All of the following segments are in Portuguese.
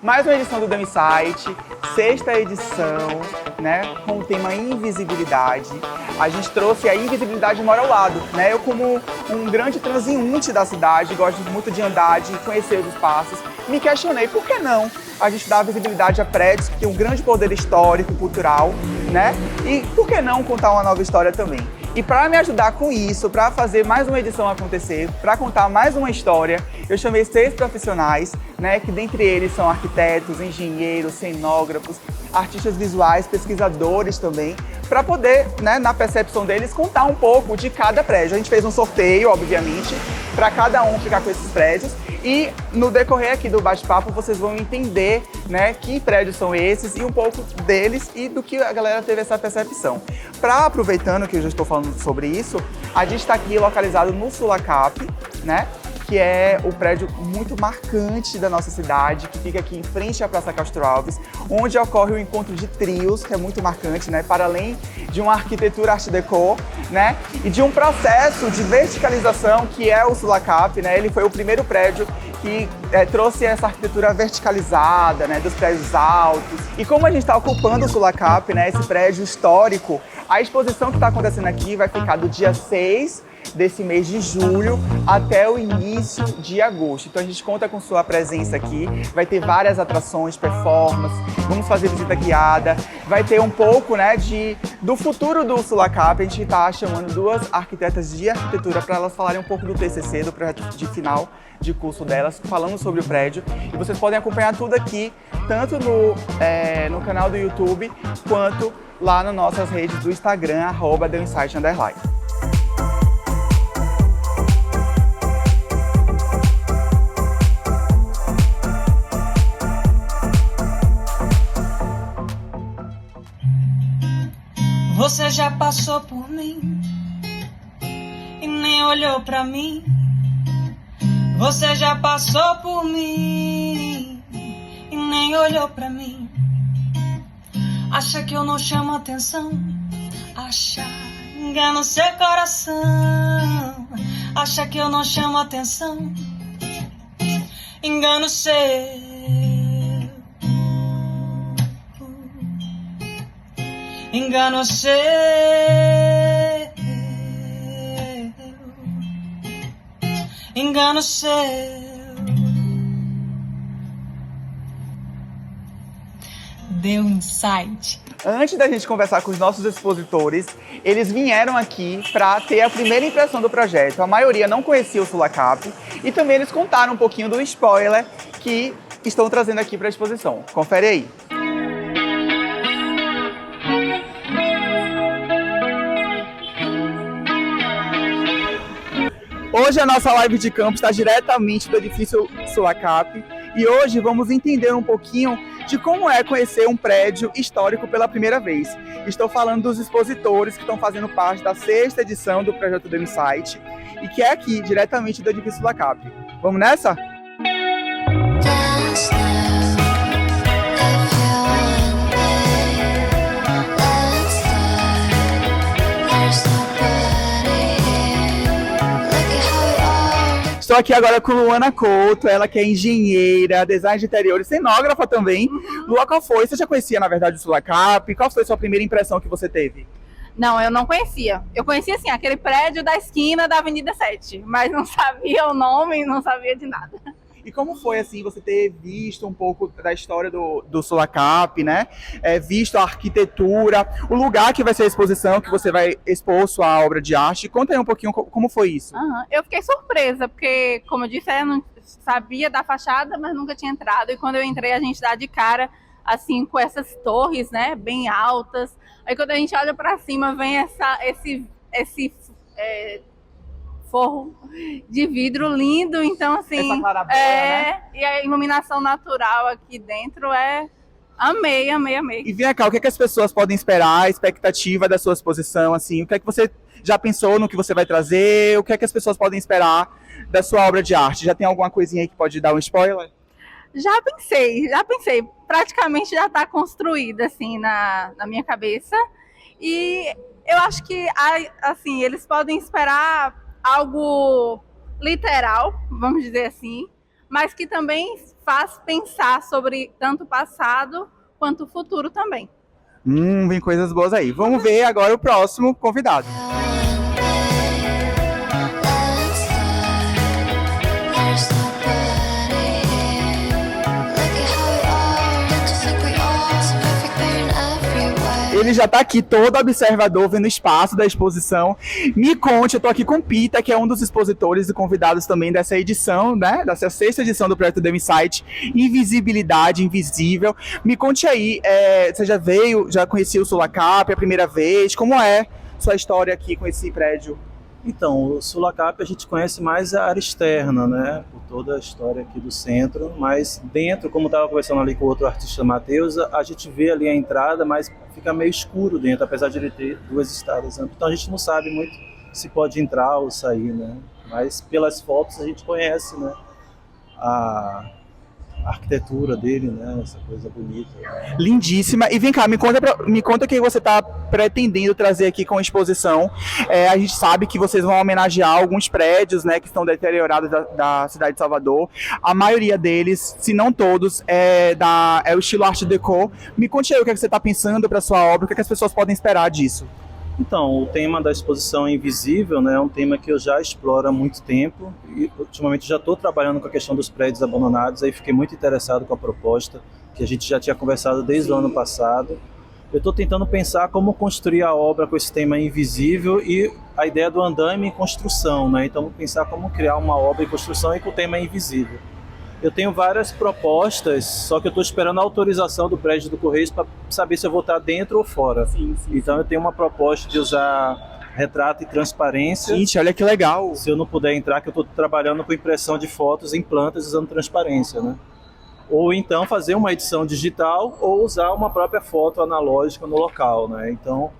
Mais uma edição do The Insight, sexta edição, né, com o tema invisibilidade. A gente trouxe a invisibilidade mora ao lado, né? Eu, como um grande transeunte da cidade, gosto muito de andar, de conhecer os espaços, me questionei por que não a gente dar visibilidade a prédios que têm um grande poder histórico, cultural, né? E por que não contar uma nova história também? E para me ajudar com isso, para fazer mais uma edição acontecer, para contar mais uma história, eu chamei 6 profissionais, né, que dentre eles são arquitetos, engenheiros, cenógrafos, artistas visuais, pesquisadores também, para poder, né, na percepção deles, contar um pouco de cada prédio. A gente fez um sorteio, obviamente, para cada um ficar com esses prédios. E no decorrer aqui do bate-papo vocês vão entender, né, que prédios são esses e um pouco deles e do que a galera teve essa percepção. Aproveitando que eu já estou falando sobre isso, a gente está aqui localizado no Sulacap, né, que é o prédio muito marcante da nossa cidade, que fica aqui em frente à Praça Castro Alves, onde ocorre o encontro de trios, que é muito marcante, né, para além de uma arquitetura art déco, né, e de um processo de verticalização que é o Sulacap, né. Ele foi o primeiro prédio que trouxe essa arquitetura verticalizada, né, dos prédios altos. E como a gente está ocupando o Sulacap, né, esse prédio histórico, a exposição que está acontecendo aqui vai ficar do dia 6 desse mês de julho até o início de agosto. Então a gente conta com sua presença aqui, vai ter várias atrações, performances, vamos fazer visita guiada, vai ter um pouco, né, do futuro do Sulacap. A gente está chamando 2 arquitetas de arquitetura para elas falarem um pouco do TCC, do projeto de final de curso delas, falando sobre o prédio. E vocês podem acompanhar tudo aqui, tanto no canal do YouTube, quanto lá nas nossas redes do Instagram, @TheInsight_. Você já passou por mim e nem olhou pra mim. Você já passou por mim e nem olhou pra mim. Acha que eu não chamo atenção? Acha, engana seu coração. Acha que eu não chamo atenção? Engano seu. Engano seu. Engano seu. The Insight. Antes da gente conversar com os nossos expositores, eles vieram aqui para ter a primeira impressão do projeto. A maioria não conhecia o Sulacap e também eles contaram um pouquinho do spoiler que estão trazendo aqui para a exposição. Confere aí. Hoje a nossa live de campo está diretamente do edifício Sulacap e hoje vamos entender um pouquinho de como é conhecer um prédio histórico pela primeira vez. Estou falando dos expositores que estão fazendo parte da 6ª edição do projeto The Insight e que é aqui, diretamente do edifício Sulacap. Vamos nessa? Estou aqui agora com Luana Couto, ela que é engenheira, design de interiores, cenógrafa também. Lua, qual foi? Você já conhecia, na verdade, o Sulacap? Qual foi a sua primeira impressão que você teve? Não, eu não conhecia. Eu conhecia, assim, aquele prédio da esquina da Avenida 7, mas não sabia o nome, não sabia de nada. E como foi, assim, você ter visto um pouco da história do Sulacap, né? Visto a arquitetura, o lugar que vai ser a exposição, que você vai expor sua obra de arte. Conta aí um pouquinho como foi isso. Eu fiquei surpresa, porque, como eu disse, eu não sabia da fachada, mas nunca tinha entrado. E quando eu entrei, a gente dá de cara, assim, com essas torres, né, bem altas. Aí quando a gente olha para cima, vem esse forro de vidro lindo, então assim, essa clarabela, né? E a iluminação natural aqui dentro amei. E vem cá, o que é que as pessoas podem esperar, a expectativa da sua exposição, assim, o que é que você já pensou no que você vai trazer, o que é que as pessoas podem esperar da sua obra de arte? Já tem alguma coisinha aí que pode dar um spoiler? Já pensei, praticamente já está construída assim na minha cabeça, e eu acho que assim, eles podem esperar algo literal, vamos dizer assim, mas que também faz pensar sobre tanto o passado quanto o futuro também. Vem coisas boas aí. Vamos ver agora o próximo convidado. Ele já tá aqui todo observador, vendo o espaço da exposição. Me conte, eu tô aqui com o Pita, que é um dos expositores e convidados também dessa edição, né? Dessa 6ª edição do projeto The Insight, Invisibilidade Invisível. Me conte aí, você já veio, já conhecia o Sulacap, é a primeira vez? Como é sua história aqui com esse prédio? Então, o Sulacap a gente conhece mais a área externa, né? Por toda a história aqui do centro, mas dentro, como estava conversando ali com o outro artista, Matheus, a gente vê ali a entrada, mas fica meio escuro dentro, apesar de ele ter 2 estadas. Então a gente não sabe muito se pode entrar ou sair, né? Mas pelas fotos a gente conhece, né? A arquitetura dele, né? Essa coisa bonita. Lindíssima. E vem cá, me conta o que você está pretendendo trazer aqui com a exposição. A gente sabe que vocês vão homenagear alguns prédios, né, que estão deteriorados da cidade de Salvador. A maioria deles, se não todos, é o estilo Art Deco. Me conte aí o que você está pensando para sua obra, o que as pessoas podem esperar disso. Então, o tema da exposição Invisível, né, é um tema que eu já exploro há muito tempo e ultimamente já estou trabalhando com a questão dos prédios abandonados, aí fiquei muito interessado com a proposta, que a gente já tinha conversado desde o ano passado. Eu estou tentando pensar como construir a obra com esse tema invisível e a ideia do andaime em construção, né? Então, vou pensar como criar uma obra em construção e com o tema invisível. Eu tenho várias propostas, só que eu estou esperando a autorização do prédio do Correios para saber se eu vou estar dentro ou fora. Sim. Então eu tenho uma proposta de usar retrato e transparência. Gente, olha que legal. Se eu não puder entrar, que eu estou trabalhando com impressão de fotos em plantas usando transparência, né? Ou então fazer uma edição digital ou usar uma própria foto analógica no local, né? Então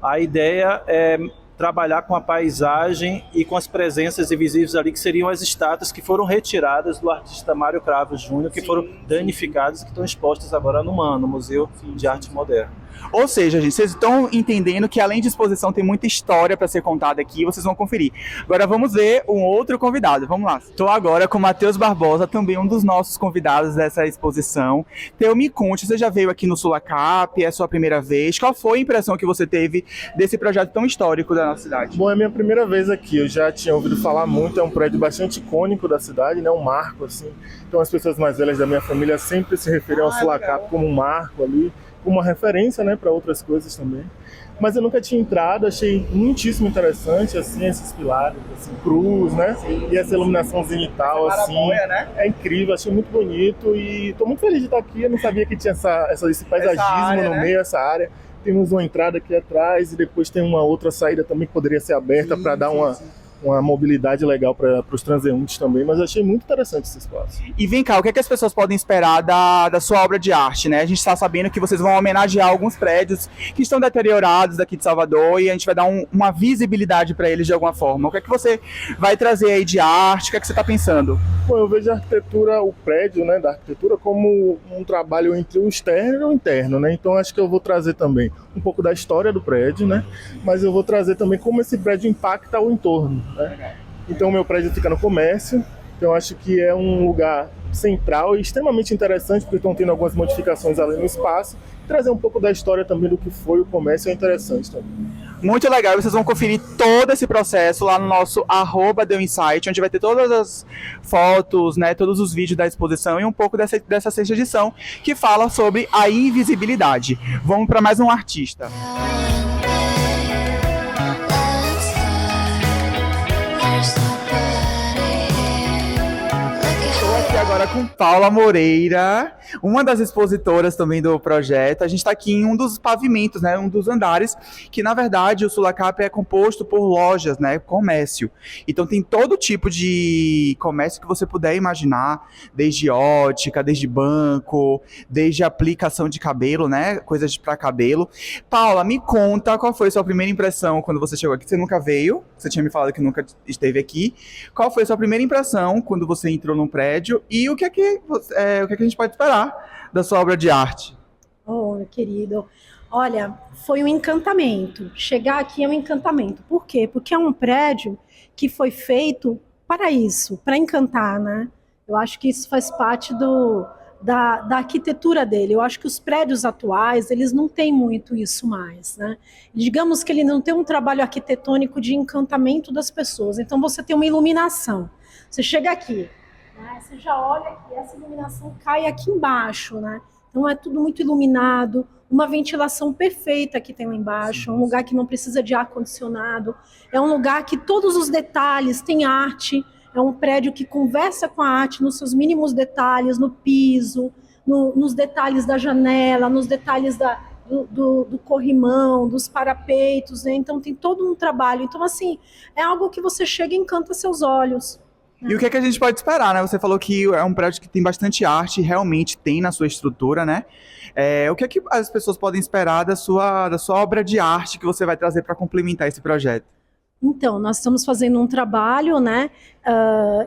a ideia é trabalhar com a paisagem e com as presenças invisíveis ali, que seriam as estátuas que foram retiradas do artista Mário Cravo Júnior, que foram danificadas e que estão expostas agora no MAN, no Museu de Arte Moderna. Ou seja, gente, vocês estão entendendo que além de exposição tem muita história para ser contada aqui, vocês vão conferir. Agora vamos ver um outro convidado, vamos lá. Estou agora com o Matheus Barbosa, também um dos nossos convidados dessa exposição. Então me conte, você já veio aqui no Sulacap, é a sua primeira vez, qual foi a impressão que você teve desse projeto tão histórico da nossa cidade? Bom, é a minha primeira vez aqui, eu já tinha ouvido falar muito, é um prédio bastante icônico da cidade, né? Um marco, assim. Então as pessoas mais velhas da minha família sempre se referiam ao Sulacap como um marco ali, uma referência, né, para outras coisas também. Mas eu nunca tinha entrado, achei muitíssimo interessante, assim, esses pilares, assim, cruz, né, e essa iluminação zenital, assim, né? é incrível, achei muito bonito e estou muito feliz de estar aqui. Eu não sabia que tinha esse paisagismo área, no né? meio, essa área. Temos uma entrada aqui atrás e depois tem uma outra saída também que poderia ser aberta para dar uma mobilidade legal para os transeuntes também, mas eu achei muito interessante esse espaço. E vem cá, o que, é que as pessoas podem esperar da sua obra de arte, né? A gente está sabendo que vocês vão homenagear alguns prédios que estão deteriorados daqui de Salvador e a gente vai dar uma visibilidade para eles de alguma forma. O que é que você vai trazer aí de arte? O que é que você está pensando? Bom, eu vejo a arquitetura, o prédio, né, da arquitetura como um trabalho entre o externo e o interno, né? Então acho que eu vou trazer também um pouco da história do prédio, né? Mas eu vou trazer também como esse prédio impacta o entorno, né? Então o meu prédio fica no comércio, então acho que é um lugar central e extremamente interessante, porque estão tendo algumas modificações ali no espaço. Trazer um pouco da história também do que foi o comércio é interessante também. Muito legal, vocês vão conferir todo esse processo lá no nosso @TheInsight, onde vai ter todas as fotos, né, todos os vídeos da exposição e um pouco dessa 6ª edição que fala sobre a invisibilidade. Vamos para mais um artista. Agora com Paula Moreira, uma das expositoras também do projeto. A gente está aqui em um dos pavimentos, né, um dos andares, que na verdade o Sulacap é composto por lojas, né, comércio. Então tem todo tipo de comércio que você puder imaginar, desde ótica, desde banco, desde aplicação de cabelo, né, coisas para cabelo. Paula, me conta qual foi a sua primeira impressão quando você chegou aqui. Você nunca veio, você tinha me falado que nunca esteve aqui. Qual foi a sua primeira impressão quando você entrou num prédio? E o que é que a gente pode esperar da sua obra de arte? Oh, meu querido, olha, foi um encantamento. Chegar aqui é um encantamento. Por quê? Porque é um prédio que foi feito para isso, para encantar, né? Eu acho que isso faz parte da arquitetura dele. Eu acho que os prédios atuais, eles não têm muito isso mais, né? Digamos que ele não tem um trabalho arquitetônico de encantamento das pessoas. Então você tem uma iluminação. Você chega aqui, né? Você já olha aqui, essa iluminação cai aqui embaixo, né? Então é tudo muito iluminado, uma ventilação perfeita que tem lá embaixo, um lugar que não precisa de ar-condicionado, é um lugar que todos os detalhes tem arte, é um prédio que conversa com a arte nos seus mínimos detalhes, no piso, nos detalhes da janela, nos detalhes do corrimão, dos parapeitos, né? Então tem todo um trabalho. Então, assim, é algo que você chega e encanta seus olhos. E o que é que a gente pode esperar, né? Você falou que é um prédio que tem bastante arte, realmente tem na sua estrutura, né? O que é que as pessoas podem esperar da sua obra de arte que você vai trazer para complementar esse projeto? Então, nós estamos fazendo um trabalho, né,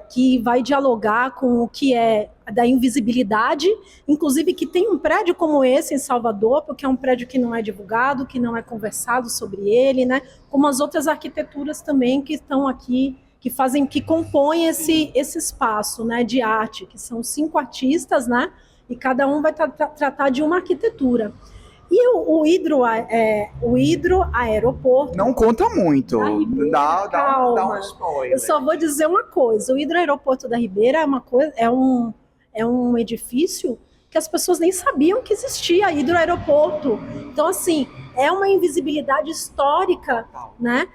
que vai dialogar com o que é da invisibilidade, inclusive que tem um prédio como esse em Salvador, porque é um prédio que não é divulgado, que não é conversado sobre ele, né, como as outras arquiteturas também que estão aqui, que compõem esse espaço, né, de arte, que são 5 artistas, né, e cada um vai tratar de uma arquitetura. E o hidroaeroporto... Não conta muito. Da Ribeira, dá calma. um spoiler. Eu só vou dizer uma coisa. O hidroaeroporto da Ribeira é um edifício que as pessoas nem sabiam que existia hidroaeroporto. Então, assim, é uma invisibilidade histórica, né?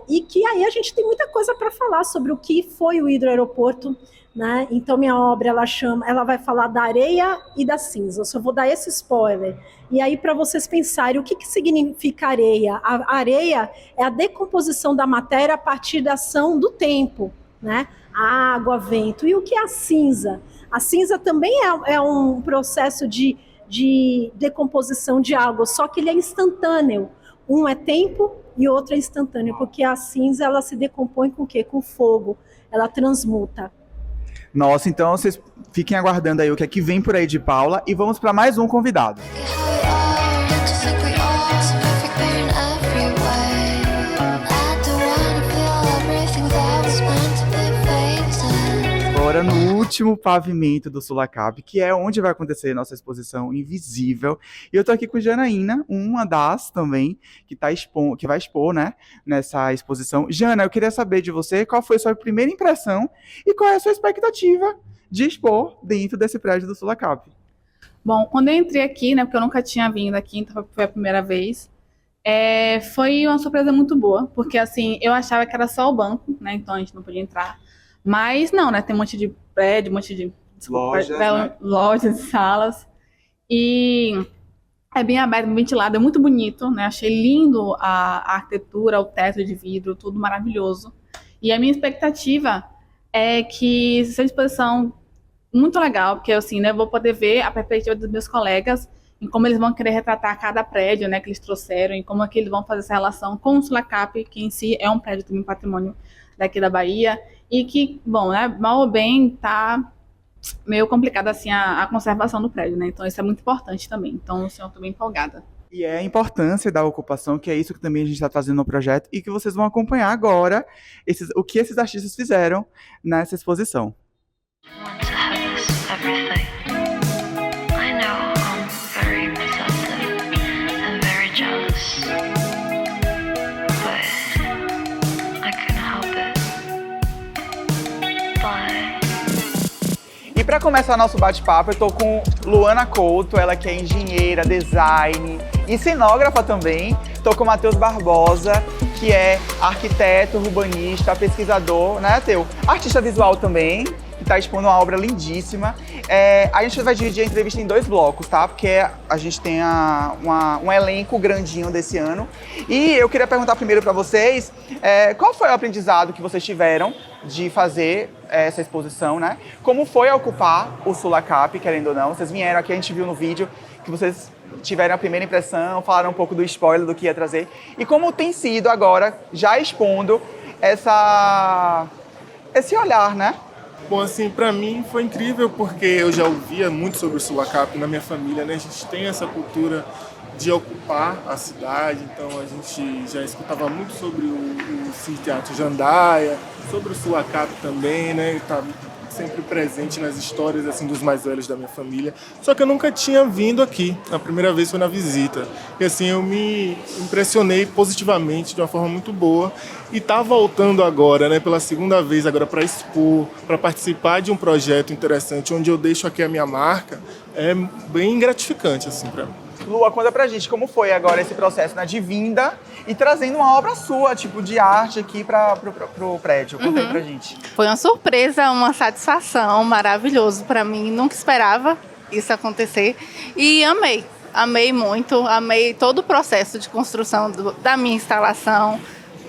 E que aí a gente tem muita coisa para falar sobre o que foi o hidroaeroporto, né? Então minha obra ela vai falar da areia e da cinza. Eu só vou dar esse spoiler. E aí para vocês pensarem o que significa areia. A areia é a decomposição da matéria a partir da ação do tempo, né? A água, vento. E o que é a cinza? A cinza também é um processo de decomposição de água, só que ele é instantâneo. Um é tempo e outro é instantâneo, porque a cinza ela se decompõe com o quê? Com fogo. Ela transmuta. Nossa, então vocês fiquem aguardando aí o que é que vem por aí de Paula e vamos para mais um convidado. Agora no último pavimento do Sulacap, que é onde vai acontecer nossa exposição Invisível. E eu tô aqui com Janaína, uma das também que vai expor, né, nessa exposição. Jana, eu queria saber de você qual foi a sua primeira impressão e qual é a sua expectativa de expor dentro desse prédio do Sulacap. Bom, quando eu entrei aqui, né, porque eu nunca tinha vindo aqui, então foi a primeira vez, foi uma surpresa muito boa, porque assim, eu achava que era só o banco, né, então a gente não podia entrar. Mas não, né? Tem um monte de prédio, um monte de lojas, salas. E é bem aberto, bem ventilado, é muito bonito, né? Achei lindo a arquitetura, o teto de vidro, tudo maravilhoso. E a minha expectativa é que seja uma exposição muito legal, porque assim, né, eu vou poder ver a perspectiva dos meus colegas em como eles vão querer retratar cada prédio, né, que eles trouxeram, e como é que eles vão fazer essa relação com o Sulacap, que em si é um prédio também patrimônio daqui da Bahia. E que, bom, né, mal ou bem, tá meio complicado assim a conservação do prédio, né? Então isso é muito importante também. Então eu estou bem empolgada. E é a importância da ocupação, que é isso que também a gente está trazendo no projeto e que vocês vão acompanhar agora o que esses artistas fizeram nessa exposição. E para começar nosso bate-papo, eu tô com Luana Couto, ela que é engenheira, design e cenógrafa também. Tô com o Matheus Barbosa, que é arquiteto, urbanista, pesquisador, né, Teu? Artista visual também, que tá expondo uma obra lindíssima. A gente vai dividir a entrevista em 2 blocos, tá? Porque a gente tem um elenco grandinho desse ano. E eu queria perguntar primeiro para vocês, qual foi o aprendizado que vocês tiveram de fazer essa exposição, né? Como foi ocupar o Sulacap, querendo ou não? Vocês vieram aqui, a gente viu no vídeo que vocês tiveram a primeira impressão, falaram um pouco do spoiler do que ia trazer. E como tem sido agora, já expondo esse olhar, né? Bom, assim, pra mim foi incrível porque eu já ouvia muito sobre o Sulacap na minha família, né? A gente tem essa cultura de ocupar a cidade, então a gente já escutava muito sobre o Cine Teatro Jandaia, sobre o Sulacap também, né? sempre presente nas histórias assim dos mais velhos da minha família. Só que eu nunca tinha vindo aqui. A primeira vez foi na visita. E assim, eu me impressionei positivamente, de uma forma muito boa. E tá voltando agora, né, pela segunda vez, agora para expor, para participar de um projeto interessante, onde eu deixo aqui a minha marca, é bem gratificante, assim, para mim. Lua, conta pra gente como foi agora esse processo, né, de vinda e trazendo uma obra sua, tipo, de arte aqui pro prédio. Conta aí pra gente. Foi uma surpresa, uma satisfação, maravilhoso para mim. Nunca esperava isso acontecer e amei. Amei muito, amei todo o processo de construção da minha instalação.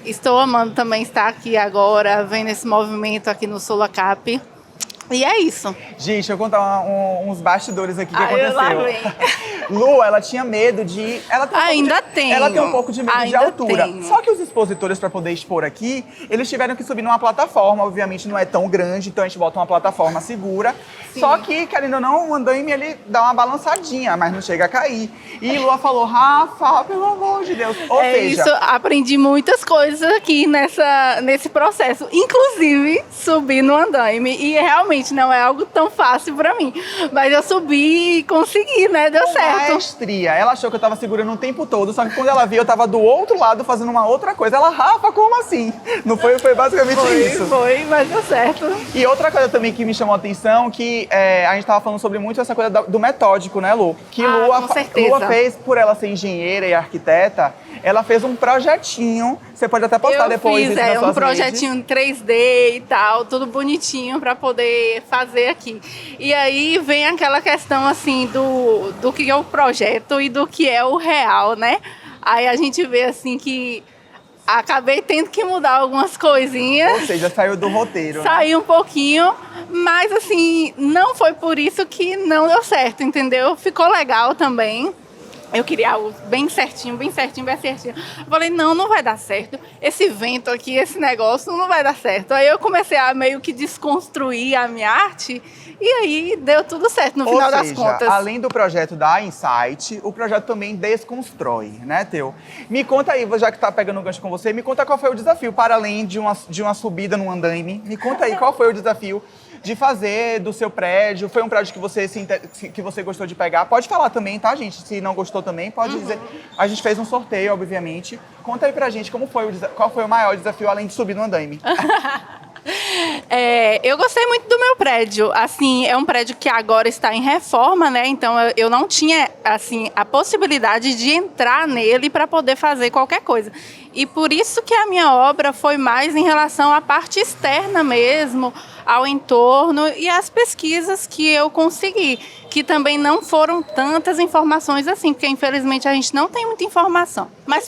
Estou amando também estar aqui agora, vendo esse movimento aqui no Sulacap. E é isso. Gente, deixa eu contar uns bastidores aqui que Lá aconteceu. vem. Lu, ela tinha medo de... Ainda tenho. Ela tem um pouco de medo de Ainda altura. tenho. Só que os expositores, para poder expor aqui, eles tiveram que subir numa plataforma. Obviamente não é tão grande, então a gente bota uma plataforma segura. Sim. Só que, querendo ou não, o andaime ele dá uma balançadinha, mas não chega a cair. E Lua falou, Rafa, pelo amor de Deus. Ou seja... Isso, aprendi muitas coisas aqui nesse processo. Inclusive, subir no andaime. E realmente não é algo tão fácil pra mim. Mas eu subi e consegui, né? Deu certo. Maestria. Ela achou que eu tava segurando o tempo todo, só que quando ela viu, eu tava do outro lado fazendo uma outra coisa. Ela, Rafa, como assim? Não foi? Foi basicamente isso. Foi, mas deu certo. E outra coisa também que me chamou a atenção, que a gente tava falando sobre muito essa coisa do metódico, né, Lu? Que com certeza. Lua fez, por ela ser engenheira e arquiteta, ela fez um projetinho. Você pode até postar depois fiz, isso nas suas um projetinho em 3D e tal, tudo bonitinho pra poder fazer aqui. E aí vem aquela questão assim do que é o projeto e do que é o real, né? Aí a gente vê assim que acabei tendo que mudar algumas coisinhas. Ou seja, saiu do roteiro. Saiu um pouquinho, mas assim, não foi por isso que não deu certo, entendeu? Ficou legal também. Eu queria algo bem certinho, bem certinho, bem certinho. Eu falei, não vai dar certo. Esse vento aqui, esse negócio não vai dar certo. Aí eu comecei a meio que desconstruir a minha arte e aí deu tudo certo no final das contas. Além do projeto da Insight, o projeto também desconstrói, né, Teu? Me conta aí, já que tá pegando o gancho com você, me conta qual foi o desafio, para além de uma subida no andaime. Me conta aí qual foi o desafio de fazer do seu prédio. Foi um prédio que você gostou de pegar? Pode falar também, tá, gente? Se não gostou também, pode dizer. A gente fez um sorteio, obviamente. Conta aí pra gente qual foi o maior desafio, além de subir no andaime. Eu gostei muito do meu prédio. Assim, é um prédio que agora está em reforma, né? Então eu não tinha assim a possibilidade de entrar nele para poder fazer qualquer coisa. E por isso que a minha obra foi mais em relação à parte externa mesmo, ao entorno e às pesquisas que eu consegui, que também não foram tantas informações assim, porque infelizmente a gente não tem muita informação. Mas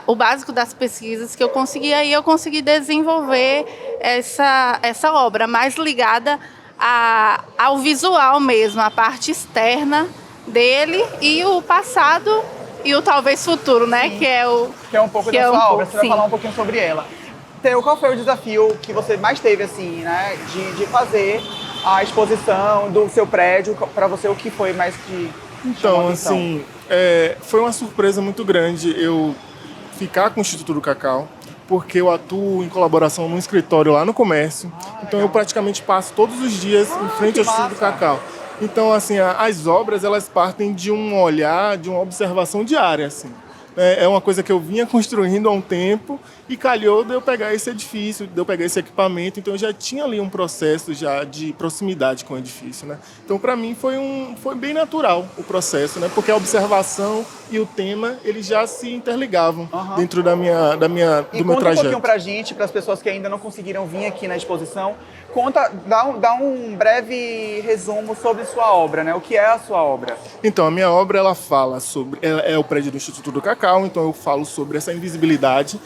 o básico das pesquisas que eu consegui, aí eu consegui desenvolver essa obra mais ligada ao visual mesmo, a parte externa dele e o passado e o talvez futuro, né? Sim. Que é um pouco da sua obra, você vai falar um pouquinho sobre ela. Theo, qual foi o desafio que você mais teve, assim, né, de fazer a exposição do seu prédio? Para você, o que foi mais que Então, assim, foi uma surpresa muito grande eu ficar com o Instituto do Cacau, porque eu atuo em colaboração num escritório lá no comércio. Então eu praticamente passo todos os dias em frente ao Instituto do Cacau. Então, assim, as obras, elas partem de um olhar, de uma observação diária, assim. É uma coisa que eu vinha construindo há um tempo e calhou de eu pegar esse edifício, de eu pegar esse equipamento. Então eu já tinha ali um processo já de proximidade com o edifício, né? Então para mim foi bem natural o processo, né? Porque a observação e o tema, eles já se interligavam dentro do meu trajeto. Conta um pouquinho pra gente, para as pessoas que ainda não conseguiram vir aqui na exposição, dá um breve resumo sobre sua obra, né? O que é a sua obra? Então, a minha obra, ela fala sobre... É o prédio do Instituto do Cacau, então eu falo sobre essa invisibilidade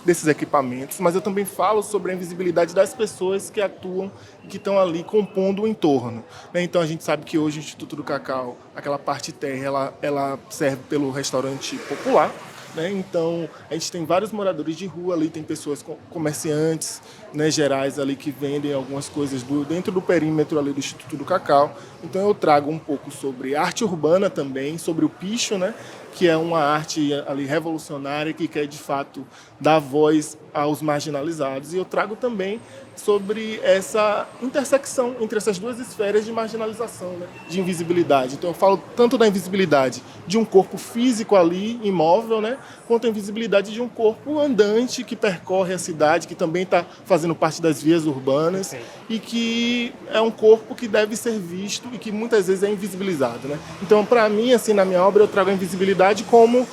desses equipamentos, mas eu também falo sobre a invisibilidade das pessoas que atuam e que estão ali compondo o entorno, né? Então, a gente sabe que hoje o Instituto do Cacau, aquela parte terra, ela serve pelo restaurante popular, né? Então, a gente tem vários moradores de rua ali, tem pessoas, comerciantes, né, gerais ali que vendem algumas coisas dentro do perímetro ali do Instituto do Cacau. Então, eu trago um pouco sobre arte urbana também, sobre o picho, né, que é uma arte ali revolucionária que quer, de fato, dar voz aos marginalizados. E eu trago também sobre essa intersecção entre essas duas esferas de marginalização, né? De invisibilidade. Então eu falo tanto da invisibilidade de um corpo físico ali, imóvel, né? Quanto a invisibilidade de um corpo andante que percorre a cidade, que também está fazendo parte das vias urbanas e que é um corpo que deve ser visto e que muitas vezes é invisibilizado, né? Então, para mim, assim, na minha obra, eu trago a invisibilidade como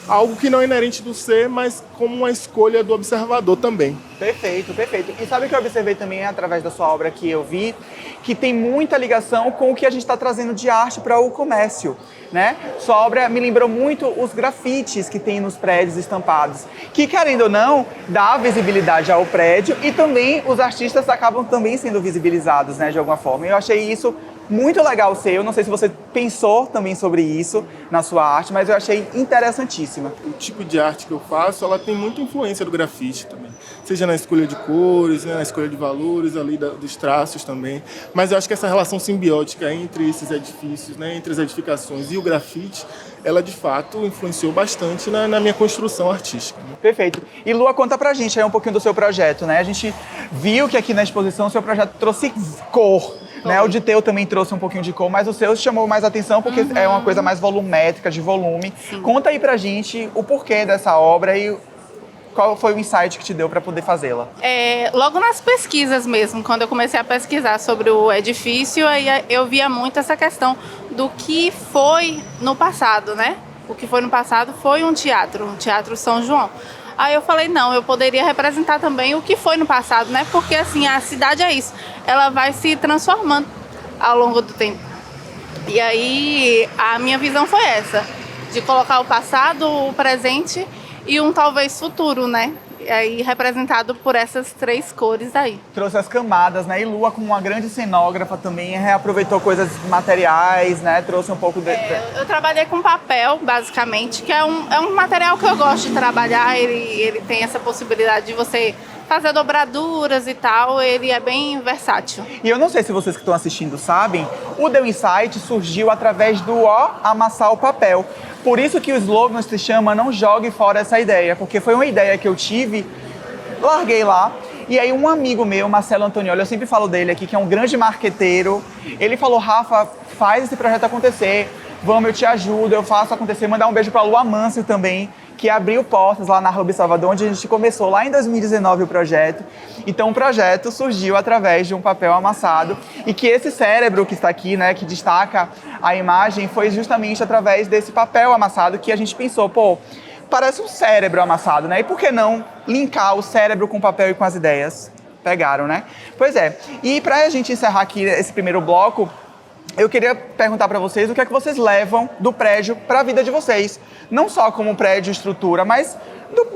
algo que não é inerente do ser, mas como uma escolha do observador também. Perfeito, perfeito. E sabe o que eu observei também através da sua obra que eu vi? Que tem muita ligação com o que a gente está trazendo de arte para o comércio, né? Sua obra me lembrou muito os grafites que tem nos prédios estampados, que, querendo ou não, dá visibilidade ao prédio e também os artistas acabam também sendo visibilizados, né, de alguma forma. Eu achei isso muito legal seu, não sei se você pensou também sobre isso na sua arte, mas eu achei interessantíssima. O tipo de arte que eu faço, ela tem muita influência do grafite também, seja na escolha de cores, né, na escolha de valores ali dos traços também, mas eu acho que essa relação simbiótica entre esses edifícios, né, entre as edificações e o grafite, ela de fato influenciou bastante na minha construção artística. Né? Perfeito. E Lua, conta pra gente aí um pouquinho do seu projeto, né? A gente viu que aqui na exposição o seu projeto trouxe cor, né? O de teu também trouxe um pouquinho de cor, mas o seu chamou mais atenção porque é uma coisa mais volumétrica, de volume. Sim. Conta aí pra gente o porquê dessa obra e qual foi o insight que te deu para poder fazê-la? Logo nas pesquisas mesmo, quando eu comecei a pesquisar sobre o edifício, aí eu via muito essa questão do que foi no passado, né? O que foi no passado foi um Teatro São João. Aí eu falei, não, eu poderia representar também o que foi no passado, né? Porque assim, a cidade é isso, ela vai se transformando ao longo do tempo. E aí a minha visão foi essa, de colocar o passado, o presente e um talvez futuro, né? E aí representado por essas três cores aí. Trouxe as camadas, né? E Lua, como uma grande cenógrafa, também reaproveitou coisas materiais, né? Trouxe um pouco de... Eu trabalhei com papel, basicamente, que é um material que eu gosto de trabalhar. Ele tem essa possibilidade de você fazer dobraduras e tal, ele é bem versátil. E eu não sei se vocês que estão assistindo sabem, o Deu Insight surgiu através do amassar o papel. Por isso que o slogan se chama Não Jogue Fora Essa Ideia, porque foi uma ideia que eu tive, larguei lá, e aí um amigo meu, Marcelo Antonioli, eu sempre falo dele aqui, que é um grande marqueteiro, ele falou, Rafa, faz esse projeto acontecer, vamos, eu te ajudo, eu faço acontecer, mandar um beijo para a Lua Mâncio também, que abriu portas lá na Hub Salvador, onde a gente começou lá em 2019 o projeto. Então o projeto surgiu através de um papel amassado e que esse cérebro que está aqui, né, que destaca a imagem, foi justamente através desse papel amassado que a gente pensou, pô, parece um cérebro amassado, né? E por que não linkar o cérebro com o papel e com as ideias? Pegaram, né? Pois é. E para a gente encerrar aqui esse primeiro bloco, eu queria perguntar para vocês o que é que vocês levam do prédio para a vida de vocês. Não só como prédio, estrutura, mas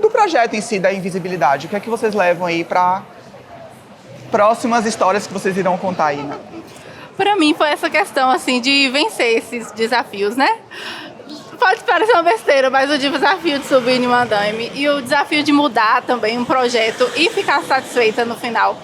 do projeto em si, da invisibilidade. O que é que vocês levam aí para próximas histórias que vocês irão contar aí, né? Para mim foi essa questão, assim, de vencer esses desafios, né? Pode parecer uma besteira, mas o desafio de subir em um andaime e o desafio de mudar também um projeto e ficar satisfeita no final.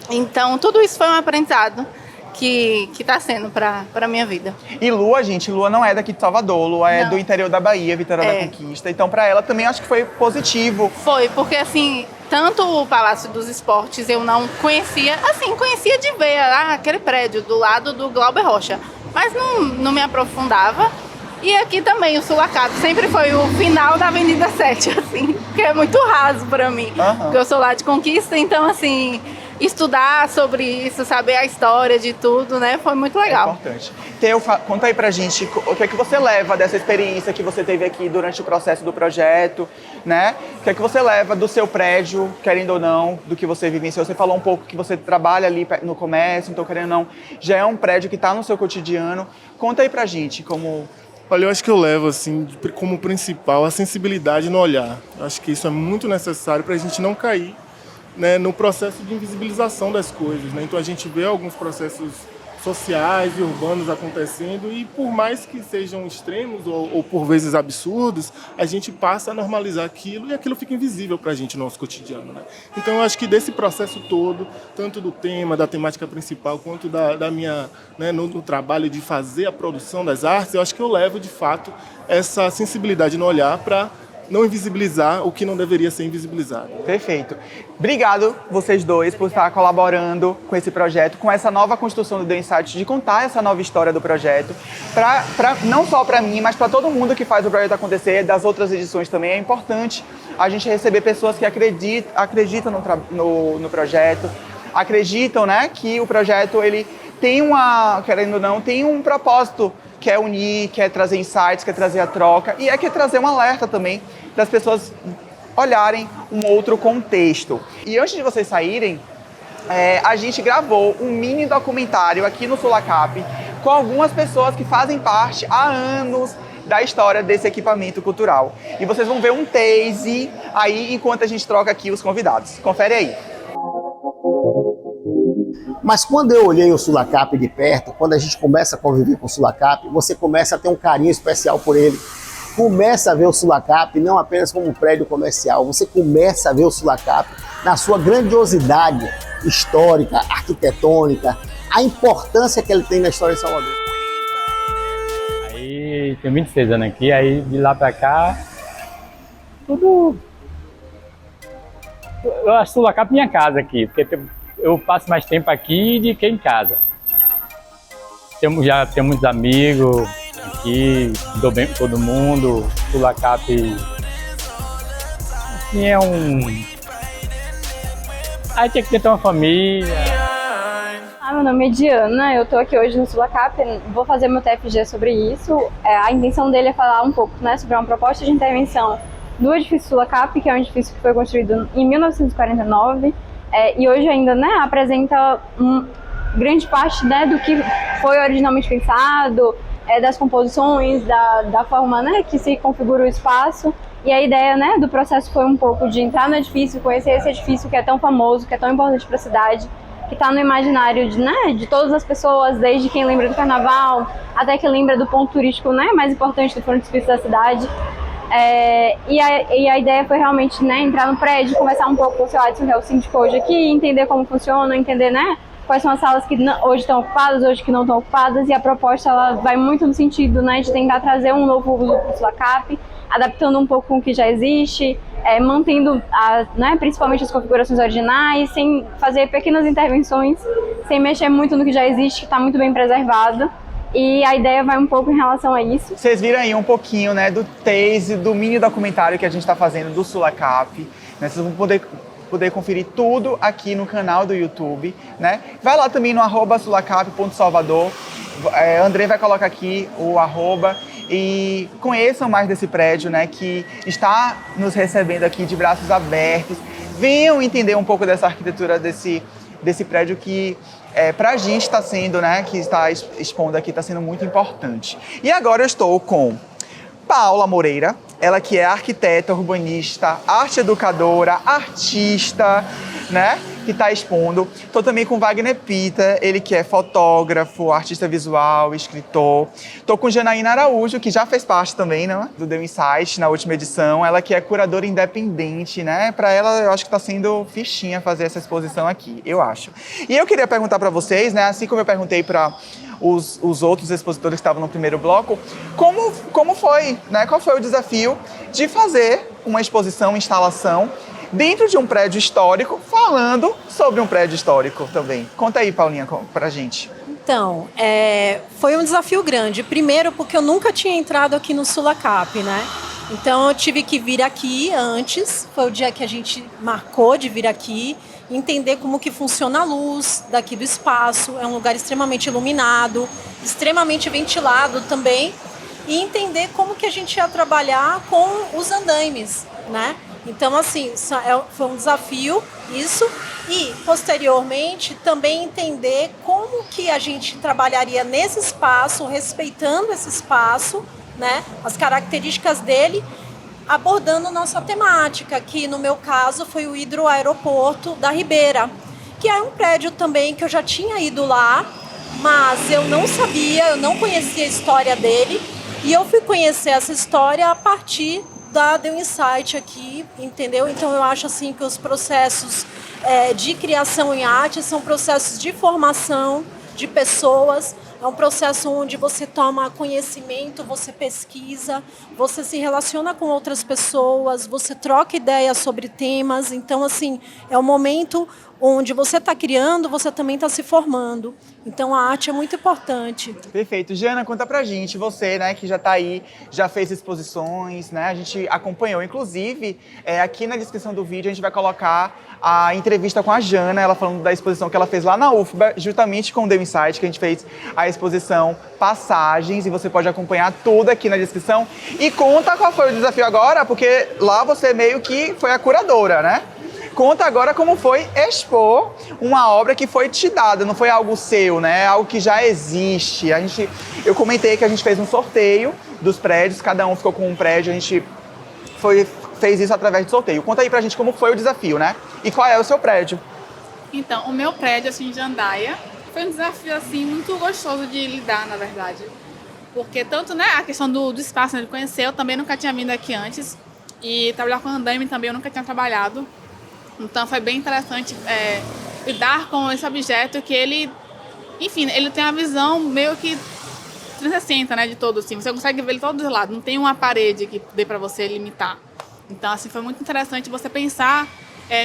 Então, tudo isso foi um aprendizado que está sendo para a minha vida. E Lua, gente, Lua não é daqui de Salvador, Lua é do interior da Bahia, Vitória da Conquista. Então, para ela também acho que foi positivo. Foi, porque assim, tanto o Palácio dos Esportes eu não conhecia, assim, conhecia de ver aquele prédio do lado do Glauber Rocha, mas não me aprofundava. E aqui também, o Sulacap, sempre foi o final da Avenida 7, assim, que é muito raso para mim, porque eu sou lá de Conquista, então, assim, estudar sobre isso, saber a história de tudo, né, foi muito legal. É importante. Teu, conta aí pra gente o que é que você leva dessa experiência que você teve aqui durante o processo do projeto, né? O que é que você leva do seu prédio, querendo ou não, do que você vivenciou? Você falou um pouco que você trabalha ali no comércio, então, querendo ou não, já é um prédio que está no seu cotidiano. Conta aí pra gente como... Olha, eu acho que eu levo, assim, como principal, a sensibilidade no olhar. Eu acho que isso é muito necessário para a gente não cair, né, no processo de invisibilização das coisas, né? Então a gente vê alguns processos sociais e urbanos acontecendo e por mais que sejam extremos ou por vezes absurdos, a gente passa a normalizar aquilo e aquilo fica invisível para a gente no nosso cotidiano, né? Então eu acho que desse processo todo, tanto do tema, da temática principal, quanto da minha, né, no trabalho de fazer a produção das artes, eu acho que eu levo de fato essa sensibilidade no olhar para não invisibilizar o que não deveria ser invisibilizado. Perfeito. Obrigado, vocês dois, por estar colaborando com esse projeto, com essa nova construção do The Insight, de contar essa nova história do projeto, não só para mim, mas para todo mundo que faz o projeto acontecer, das outras edições também. É importante a gente receber pessoas que acreditam no projeto, acreditam, né, que o projeto ele tem querendo ou não, tem um propósito, quer unir, quer trazer insights, quer trazer a troca e quer trazer um alerta também das pessoas olharem um outro contexto. E antes de vocês saírem, a gente gravou um mini documentário aqui no Sulacap com algumas pessoas que fazem parte há anos da história desse equipamento cultural. E vocês vão ver um taste aí enquanto a gente troca aqui os convidados. Confere aí. Mas quando eu olhei o Sulacap de perto, quando a gente começa a conviver com o Sulacap, você começa a ter um carinho especial por ele. Começa a ver o Sulacap não apenas como um prédio comercial, você começa a ver o Sulacap na sua grandiosidade histórica, arquitetônica, a importância que ele tem na história de Salvador. Aí tem 26 anos aqui, aí de lá pra cá, tudo... Eu acho Sulacap minha casa aqui, porque eu passo mais tempo aqui do que em casa. Já temos muitos amigos aqui, dou bem com todo mundo. Sulacap assim, é um... Aí tinha que ter uma família. Meu nome é Diana, eu tô aqui hoje no Sulacap, vou fazer meu TFG sobre isso. A intenção dele é falar um pouco, né, sobre uma proposta de intervenção do edifício Sulacap, que é um edifício que foi construído em 1949, e hoje ainda, né, apresenta grande parte, né, do que foi originalmente pensado, das composições, da forma, né, que se configura o espaço. E a ideia, né, do processo foi um pouco de entrar no edifício, conhecer esse edifício que é tão famoso, que é tão importante para a cidade, que está no imaginário de todas as pessoas, desde quem lembra do carnaval até quem lembra do ponto turístico, né, mais importante do frontispício da cidade. E a ideia foi realmente, né, entrar no prédio, conversar um pouco com o seu Adson, que é o síndico hoje aqui, entender como funciona, entender, né, quais são as salas que hoje estão ocupadas, hoje que não estão ocupadas, e a proposta ela vai muito no sentido, né, de tentar trazer um novo uso para o Sulacap, adaptando um pouco com o que já existe, mantendo né, principalmente as configurações originais, sem fazer pequenas intervenções, sem mexer muito no que já existe, que está muito bem preservado. E a ideia vai um pouco em relação a isso. Vocês viram aí um pouquinho, né, do taste, do mini documentário que a gente está fazendo do Sulacap, né? Vocês vão poder conferir tudo aqui no canal do YouTube, né? Vai lá também no @sulacap.salvador. André vai colocar aqui o @ e conheçam mais desse prédio, né, que está nos recebendo aqui de braços abertos. Venham entender um pouco dessa arquitetura desse prédio que pra gente está sendo, né, que está expondo aqui, está sendo muito importante. E agora eu estou com Paula Moreira, ela que é arquiteta, urbanista, arte educadora, artista, né, que está expondo. Estou também com Wagner Pita, ele que é fotógrafo, artista visual, escritor. Estou com Janaína Araújo, que já fez parte também, né, do The Insight na última edição. Ela que é curadora independente, né? Para ela, eu acho que está sendo fichinha fazer essa exposição aqui, eu acho. E eu queria perguntar para vocês, né, assim como eu perguntei para os outros expositores que estavam no primeiro bloco, como foi, né? Qual foi o desafio de fazer uma exposição, instalação dentro de um prédio histórico, falando sobre um prédio histórico também. Conta aí, Paulinha, pra gente. Então, foi um desafio grande. Primeiro, porque eu nunca tinha entrado aqui no Sulacap, né? Então, eu tive que vir aqui antes. Foi o dia que a gente marcou de vir aqui, entender como que funciona a luz daqui do espaço. É um lugar extremamente iluminado, extremamente ventilado também. E entender como que a gente ia trabalhar com os andaimes, né? Então, assim, foi um desafio isso. E, posteriormente, também entender como que a gente trabalharia nesse espaço, respeitando esse espaço, né? As características dele, abordando nossa temática, que no meu caso foi o hidroaeroporto da Ribeira, que é um prédio também que eu já tinha ido lá, mas eu não sabia, eu não conhecia a história dele, e eu fui conhecer essa história a partir da The Insight aqui, entendeu? Então eu acho assim que os processos de criação em arte são processos de formação de pessoas, é um processo onde você toma conhecimento, você pesquisa, você se relaciona com outras pessoas, você troca ideias sobre temas. Então, assim, é um momento onde você está criando, você também está se formando. Então, a arte é muito importante. Perfeito. Jana, conta pra gente, você, né, que já tá aí, já fez exposições, né, a gente acompanhou. Inclusive, aqui na descrição do vídeo a gente vai colocar a entrevista com a Jana, ela falando da exposição que ela fez lá na UFBA, justamente com o The Insight, que a gente fez a exposição Passagens, e você pode acompanhar tudo aqui na descrição. E conta qual foi o desafio agora, porque lá você meio que foi a curadora, né? Conta agora como foi expor uma obra que foi te dada, não foi algo seu, né? É algo que já existe. Eu comentei que a gente fez um sorteio dos prédios, cada um ficou com um prédio, a gente fez isso através de sorteio. Conta aí pra gente como foi o desafio, né? E qual é o seu prédio? Então, o meu prédio, assim, de Jandaia, foi um desafio, assim, muito gostoso de lidar, na verdade. Porque tanto, né, a questão do espaço, né, de conhecer, eu também nunca tinha vindo aqui antes. E trabalhar com andaime também eu nunca tinha trabalhado. Então foi bem interessante lidar com esse objeto que ele, enfim, ele tem uma visão meio que 360, né, de todo, assim. Você consegue ver ele todos os lados, não tem uma parede que dê para você limitar. Então, assim, foi muito interessante você pensar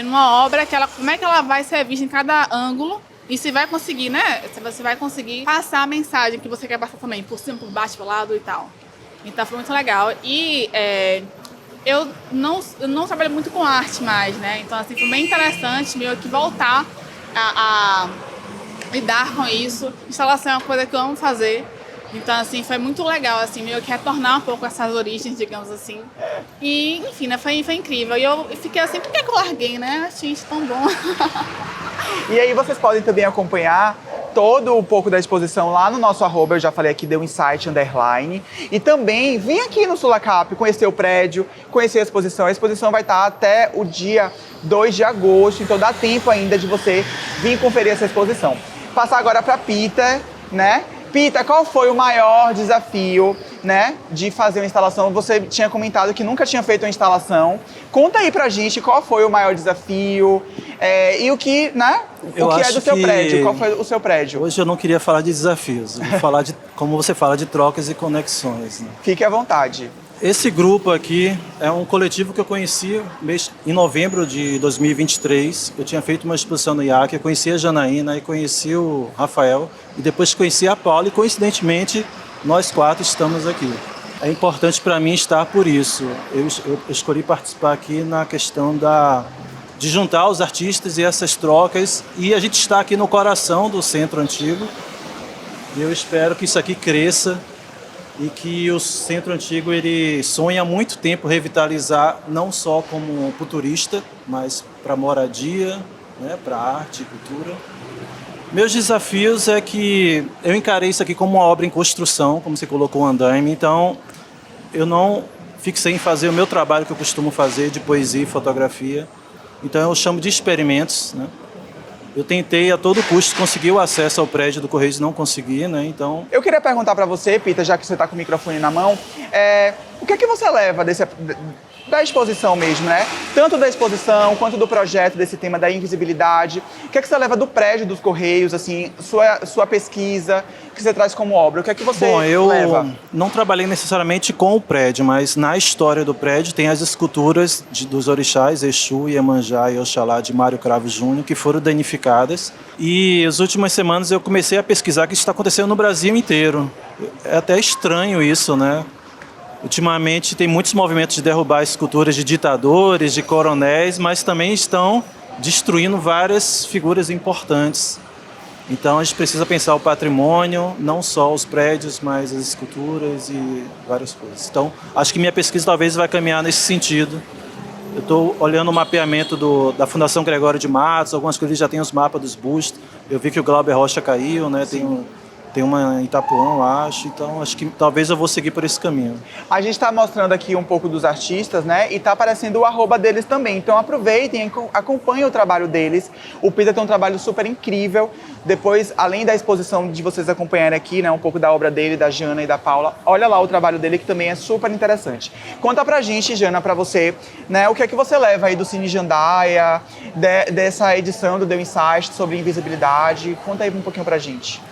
numa obra, como é que ela vai ser vista em cada ângulo e se vai conseguir, né, se você vai conseguir passar a mensagem que você quer passar também, por cima, por baixo, por lado e tal. Então foi muito legal. E eu não trabalho muito com arte mais, né? Então, assim, foi bem interessante meio que voltar a lidar com isso. Instalação é uma coisa que eu amo fazer. Então, assim, foi muito legal, assim, meio que retornar um pouco essas origens, digamos assim. E, enfim, né, foi incrível. E eu fiquei assim, por que eu larguei, né? Achei isso tão bom. E aí vocês podem também acompanhar todo um pouco da exposição lá no nosso @, eu já falei aqui, deu Insight _. E também vem aqui no Sulacap conhecer o prédio, conhecer a exposição. A exposição vai estar até o dia 2 de agosto, então dá tempo ainda de você vir conferir essa exposição. Passar agora para Pita, né? Pita, qual foi o maior desafio, né, de fazer uma instalação? Você tinha comentado que nunca tinha feito uma instalação. Conta aí pra gente qual foi o maior desafio e o que, né, o que é do seu prédio, qual foi o seu prédio? Hoje eu não queria falar de desafios, eu vou falar de, como você fala, de trocas e conexões, né? Fique à vontade. Esse grupo aqui é um coletivo que eu conheci em novembro de 2023. Eu tinha feito uma exposição no IAC, eu conheci a Janaína e conheci o Rafael. E depois conheci a Paula e, coincidentemente, nós 4 estamos aqui. É importante para mim estar por isso. Eu escolhi participar aqui na questão de juntar os artistas e essas trocas. E a gente está aqui no coração do Centro Antigo. E eu espero que isso aqui cresça. E que o Centro Antigo ele sonha há muito tempo revitalizar, não só como para o turista, mas para moradia, né, para arte e cultura. Meus desafios é que eu encarei isso aqui como uma obra em construção, como você colocou o andaime, então eu não fixei em fazer o meu trabalho que eu costumo fazer de poesia e fotografia, então eu chamo de experimentos, né? Eu tentei a todo custo conseguir o acesso ao prédio do Correios, não consegui, né? Então... Eu queria perguntar para você, Pita, já que você está com o microfone na mão, o que é que você leva da exposição mesmo, né? Tanto da exposição quanto do projeto, desse tema da invisibilidade. O que é que você leva do prédio dos Correios, assim, sua pesquisa, que você traz como obra? O que é que você leva? Não trabalhei necessariamente com o prédio, mas na história do prédio tem as esculturas dos orixás, Exu, Iemanjá e Oxalá de Mário Cravo Júnior, que foram danificadas. E as últimas semanas eu comecei a pesquisar que isso está acontecendo no Brasil inteiro. É até estranho isso, né? Ultimamente tem muitos movimentos de derrubar esculturas de ditadores, de coronéis, mas também estão destruindo várias figuras importantes. Então a gente precisa pensar o patrimônio, não só os prédios, mas as esculturas e várias coisas. Então acho que minha pesquisa talvez vai caminhar nesse sentido. Eu estou olhando o mapeamento da Fundação Gregório de Matos, algumas coisas já tem os mapas dos bustos. Eu vi que o Glauber Rocha caiu, né? Tem uma em Itapuã, eu acho, então acho que talvez eu vou seguir por esse caminho. A gente está mostrando aqui um pouco dos artistas, né? E está aparecendo o @ deles também. Então aproveitem, acompanhem o trabalho deles. O Pita tem um trabalho super incrível. Depois, além da exposição de vocês acompanharem aqui, né? Um pouco da obra dele, da Jana e da Paula, olha lá o trabalho dele que também é super interessante. Conta pra gente, Jana, pra você, né? O que é que você leva aí do Cine Jandaia, dessa edição do The Insight sobre invisibilidade? Conta aí um pouquinho pra gente.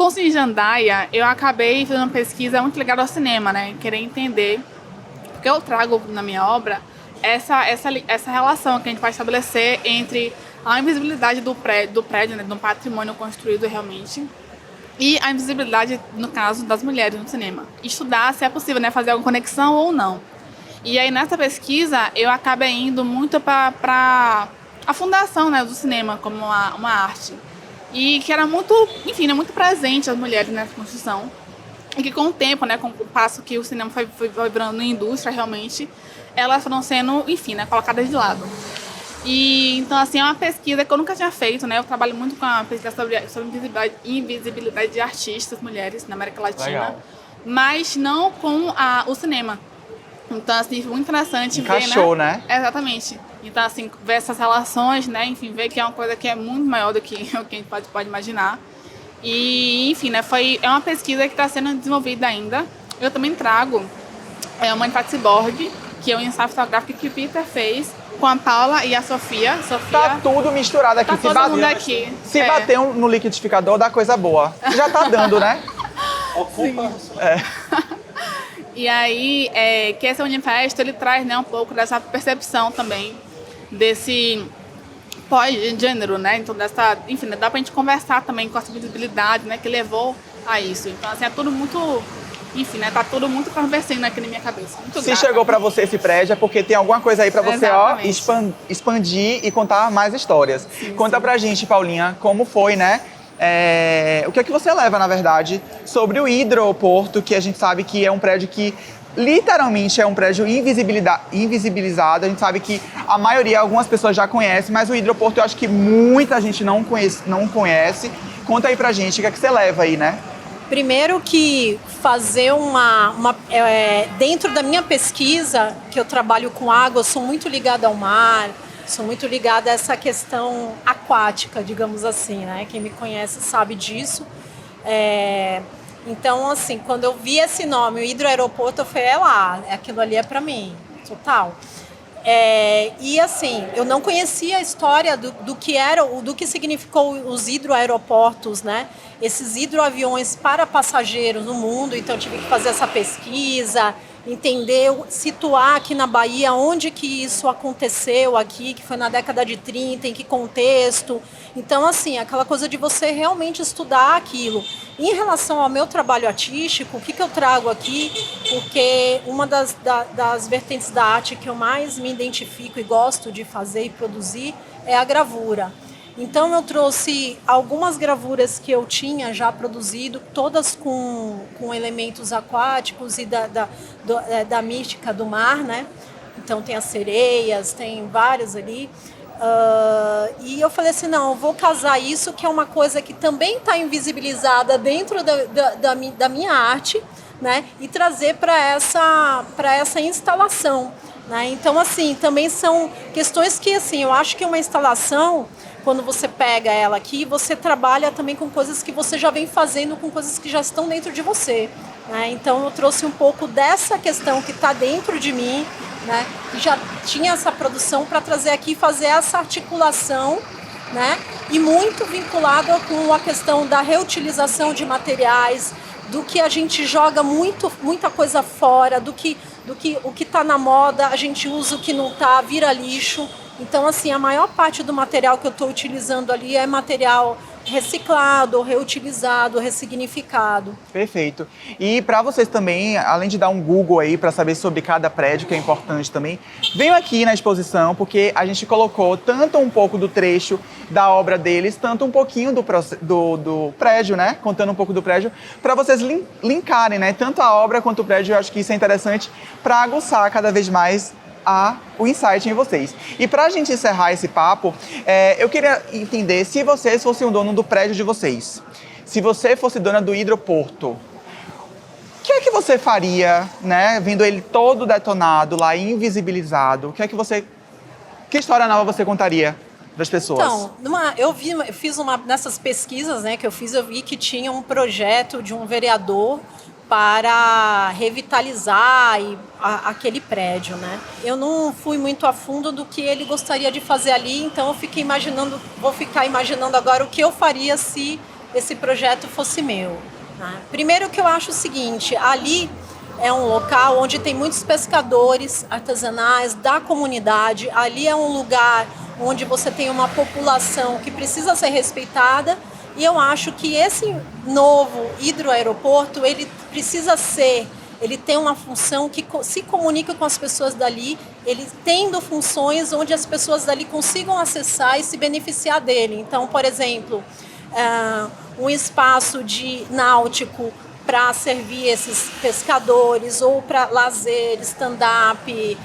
curso em Jandaia, eu acabei fazendo uma pesquisa muito ligada ao cinema, né? Querer entender, porque eu trago na minha obra essa relação que a gente vai estabelecer entre a invisibilidade do prédio, né, do patrimônio construído realmente, e a invisibilidade, no caso, das mulheres no cinema. Estudar se é possível, né, fazer alguma conexão ou não. E aí, nessa pesquisa, eu acabei indo muito para a fundação, né, do cinema como uma arte. E que era muito, enfim, né, muito presente as mulheres nessa construção. E que com o tempo, né, com o passo que o cinema foi virando indústria realmente, elas foram sendo, enfim, né, colocadas de lado. E então, assim, é uma pesquisa que eu nunca tinha feito, né? Eu trabalho muito com a pesquisa sobre invisibilidade de artistas, mulheres, na América Latina. Legal. Mas não com o cinema. Então, assim, foi muito interessante Encaixou, ver, né? Exatamente. Então, assim, ver essas relações, né? Enfim, ver que é uma coisa que é muito maior do que o que a gente pode imaginar. E, enfim, né? É uma pesquisa que está sendo desenvolvida ainda. Eu também trago uma Humanidade Ciborgue, que é um ensaio fotográfico que o Peter fez com a Paula e a Sofia. Tá tudo misturado aqui. Tá todo mundo aqui. Se bater no liquidificador, dá coisa boa. Já tá dando, né? E aí, que esse manifesto, ele traz, né, um pouco dessa percepção também, desse pós-gênero, né? Então, enfim, dá pra gente conversar também com essa visibilidade, né, que levou a isso. Então, assim, é tudo muito... Enfim, né? Tá tudo muito conversando aqui na minha cabeça. Se chegou pra você esse prédio é porque tem alguma coisa aí pra você, expandir e contar mais histórias. Conta pra gente, Paulinha, como foi, né? O que é que você leva, na verdade, sobre o hidroporto, que a gente sabe que é um prédio que literalmente é um prédio invisibilizado. A gente sabe que a maioria, algumas pessoas já conhecem, mas o hidroporto eu acho que muita gente não conhece. Conta aí pra gente o que é que você leva aí, né? Primeiro que fazer dentro da minha pesquisa, que eu trabalho com água, eu sou muito ligada ao mar, sou muito ligada a essa questão aquática, digamos assim, né? Quem me conhece sabe disso. Então, assim, quando eu vi esse nome, o hidroaeroporto, eu falei, aquilo ali é para mim, total. E assim, eu não conhecia a história do que significou os hidroaeroportos, né? Esses hidroaviões para passageiros no mundo, então eu tive que fazer essa pesquisa, entender, situar aqui na Bahia onde que isso aconteceu aqui, que foi na década de 30, em que contexto. Então, assim, aquela coisa de você realmente estudar aquilo. Em relação ao meu trabalho artístico, o que eu trago aqui, porque uma das vertentes da arte que eu mais me identifico e gosto de fazer e produzir é a gravura. Então eu trouxe algumas gravuras que eu tinha já produzido, todas com elementos aquáticos e da mística do mar, né? Então tem as sereias, tem várias ali. E eu falei assim, não, eu vou casar isso, que é uma coisa que também está invisibilizada dentro da minha arte, né? E trazer para essa instalação, né? Então, assim, também são questões que, assim, eu acho que uma instalação, quando você pega ela aqui, você trabalha também com coisas que você já vem fazendo, com coisas que já estão dentro de você, né? Então eu trouxe um pouco dessa questão que está dentro de mim, né? E já tinha essa produção para trazer aqui e fazer essa articulação, né? E muito vinculada com a questão da reutilização de materiais, do que a gente joga muita coisa fora, o que está na moda, a gente usa o que não está, vira lixo. Então, assim, a maior parte do material que eu estou utilizando ali é material reciclado, reutilizado, ressignificado. Perfeito. E para vocês também, além de dar um Google aí para saber sobre cada prédio, que é importante também, venham aqui na exposição, porque a gente colocou tanto um pouco do trecho da obra deles, tanto um pouquinho do prédio, né? Contando um pouco do prédio, para vocês linkarem, né? Tanto a obra quanto o prédio. Eu acho que isso é interessante para aguçar cada vez mais o insight em vocês. E para a gente encerrar esse papo, eu queria entender se vocês fossem o dono do prédio de vocês, se você fosse dona do hidroporto, o que é que você faria, né? Vendo ele todo detonado lá, invisibilizado, que história nova você contaria das pessoas? Então, eu fiz nessas pesquisas, né, que eu fiz, eu vi que tinha um projeto de um vereador para revitalizar aquele prédio, né? Eu não fui muito a fundo do que ele gostaria de fazer ali, então vou ficar imaginando agora o que eu faria se esse projeto fosse meu, né? Primeiro que eu acho o seguinte, ali é um local onde tem muitos pescadores artesanais da comunidade, ali é um lugar onde você tem uma população que precisa ser respeitada, e eu acho que esse novo hidroaeroporto, ele tem uma função que se comunica com as pessoas dali, ele tendo funções onde as pessoas dali consigam acessar e se beneficiar dele. Então, por exemplo, um espaço náutico para servir esses pescadores, ou para lazer, stand-up,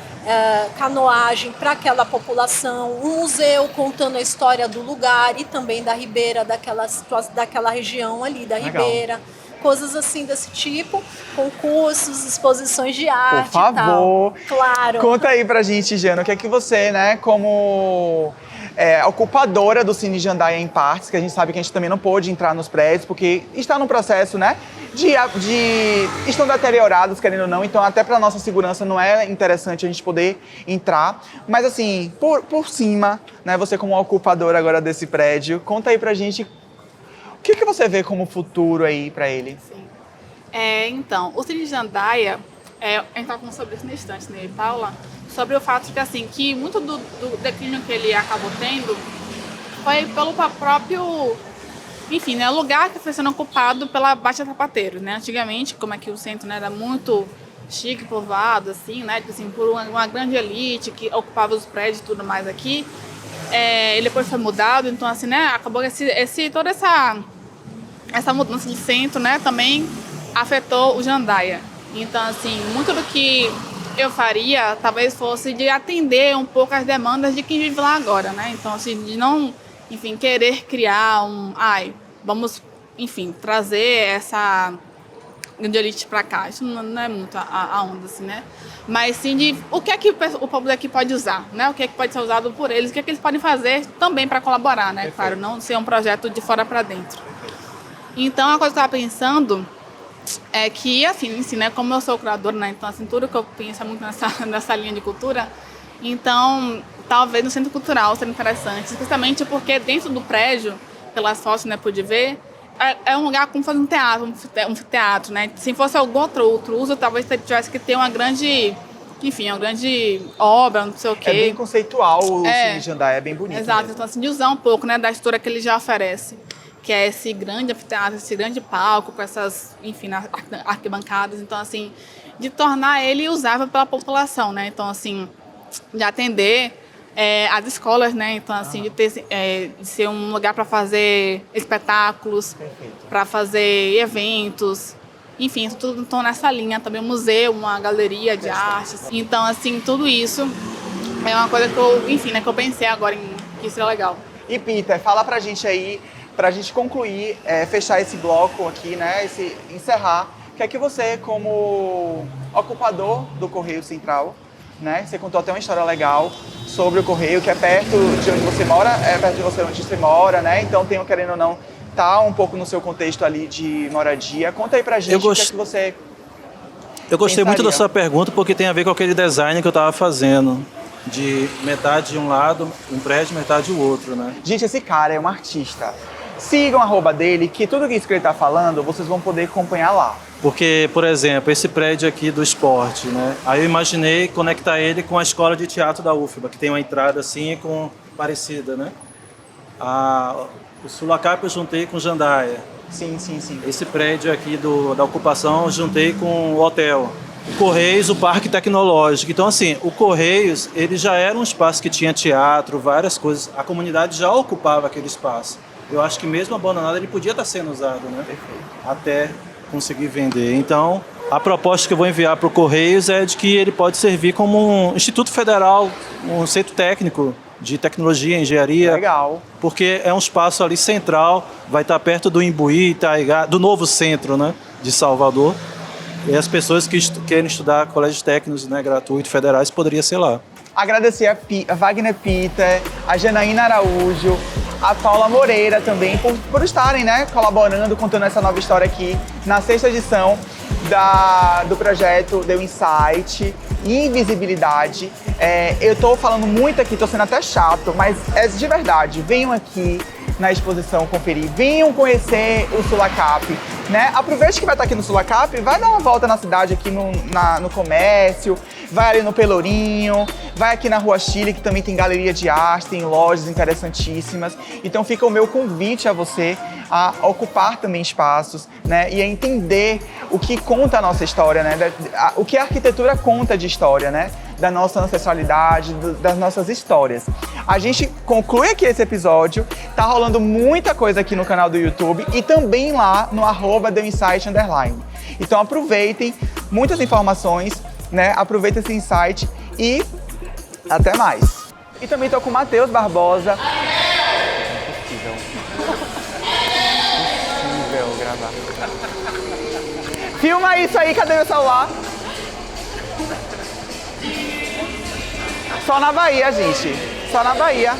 canoagem para aquela população, um museu contando a história do lugar e também da Ribeira, daquela região ali da Ribeira. Coisas assim desse tipo, concursos, exposições de arte. Por favor, e tal. Claro. Conta aí pra gente, Jana, o que é que você, né, como ocupadora do Cine Jandaia em partes, que a gente sabe que a gente também não pôde entrar nos prédios, porque está num processo, né, estão deteriorados, querendo ou não, então até para nossa segurança não é interessante a gente poder entrar. Mas assim, por cima, né, você como ocupadora agora desse prédio, conta aí pra gente o que você vê como futuro aí para ele. Sim. Então, o Cine Jandaia, a gente estava falando sobre isso no instante, né, Paula? Sobre o fato de assim, que muito do declínio que ele acabou tendo foi pelo próprio, enfim, né, o lugar que foi sendo ocupado pela Baixa Sapateiro, né? Antigamente, como é que o centro, né, era muito chique, povoado, assim, né, assim, por uma grande elite que ocupava os prédios e tudo mais aqui. Ele depois foi mudado, então assim, né, acabou toda essa mudança de centro, né, também afetou o Jandaia. Então assim, muito do que eu faria talvez fosse de atender um pouco as demandas de quem vive lá agora, né? Então assim, de não, enfim, querer criar vamos, enfim, trazer essa grande elite para cá. Isso não é muito a onda, assim, né? Mas sim de o que é que o povo daqui pode usar, né? O que é que pode ser usado por eles, o que é que eles podem fazer também para colaborar, né? Perfeito. Claro, não ser um projeto de fora para dentro. Então, a coisa que eu estava pensando é que, assim, né? Como eu sou curadora, né? Então, assim, tudo que eu penso é muito nessa linha de cultura. Então, talvez no Centro Cultural seria interessante, especialmente porque dentro do prédio, pelas fotos, né, pude ver, é um lugar como se fosse um teatro, né? Se fosse algum outro uso, talvez tivesse que ter uma grande obra, não sei o quê. É bem conceitual o Cine Jandaia, é bem bonito. Exato, mesmo. Então assim, de usar um pouco, né, da estrutura que ele já oferece, que é esse grande anfiteatro, esse grande palco, com essas, enfim, arquibancadas. Então, assim, de tornar ele usável pela população, né? Então, assim, de atender as escolas, né? Então, assim, de ser um lugar para fazer espetáculos, para fazer eventos, enfim, tudo nessa linha. Também um museu, uma galeria de artes. Então, assim, tudo isso é uma coisa que eu, enfim, né, que eu pensei agora que seria legal. E Peter, fala pra gente aí, pra gente concluir, fechar esse bloco aqui, né? Encerrar. O que é que você, como ocupador do Correio Central, né? Você contou até uma história legal sobre o Correio, que é perto de onde você mora, onde você mora, né? Então tem, querendo ou não, tá um pouco no seu contexto ali de moradia. Conta aí pra gente o que é que você Eu gostei muito da pensaria. sua pergunta, porque tem a ver com aquele design que eu estava fazendo, de metade de um lado, um prédio, metade o outro, né? Gente, esse cara é um artista. Sigam a @ dele, que tudo isso que ele tá falando, vocês vão poder acompanhar lá. Porque, por exemplo, esse prédio aqui do esporte, né? Aí eu imaginei conectar ele com a escola de teatro da UFBA, que tem uma entrada assim, parecida, né? O Sulacap eu juntei com Jandaia. Sim. Esse prédio aqui da ocupação eu juntei com o hotel. O Correios, o Parque Tecnológico. Então, assim, o Correios, ele já era um espaço que tinha teatro, várias coisas. A comunidade já ocupava aquele espaço. Eu acho que mesmo abandonado, ele podia estar sendo usado, né? Perfeito. Até conseguir vender. Então, a proposta que eu vou enviar para o Correios é de que ele pode servir como um Instituto Federal, um centro técnico de tecnologia, engenharia. Legal. Porque é um espaço ali central, vai estar perto do Imbuí, Itaigá, do novo centro, né, de Salvador. E as pessoas que querem estudar colégios técnicos, né, gratuitos, federais, poderia ser lá. Agradecer a Wagner Peter, a Janaína Araújo, a Paula Moreira também, por estarem, né, colaborando, contando essa nova história aqui na 6ª edição do projeto Deu Insight, Invisibilidade. Eu tô falando muito aqui, tô sendo até chato, mas é de verdade. Venham aqui, na exposição conferir. Venham conhecer o Sulacap, né? Aproveite que vai estar aqui no Sulacap, vai dar uma volta na cidade aqui no comércio, vai ali no Pelourinho, vai aqui na Rua Chile, que também tem galeria de arte, tem lojas interessantíssimas. Então fica o meu convite a você a ocupar também espaços, né? E a entender o que conta a nossa história, né? O que a arquitetura conta de história, né? Da nossa ancestralidade, das nossas histórias. A gente conclui aqui esse episódio, tá rolando muita coisa aqui no canal do YouTube e também lá no @theinsight_. Então aproveitem, muitas informações, né? Aproveita esse insight e até mais. E também tô com o Matheus Barbosa. Impossível gravar. Filma isso aí, cadê meu celular? Só na Bahia, gente. Só na Bahia.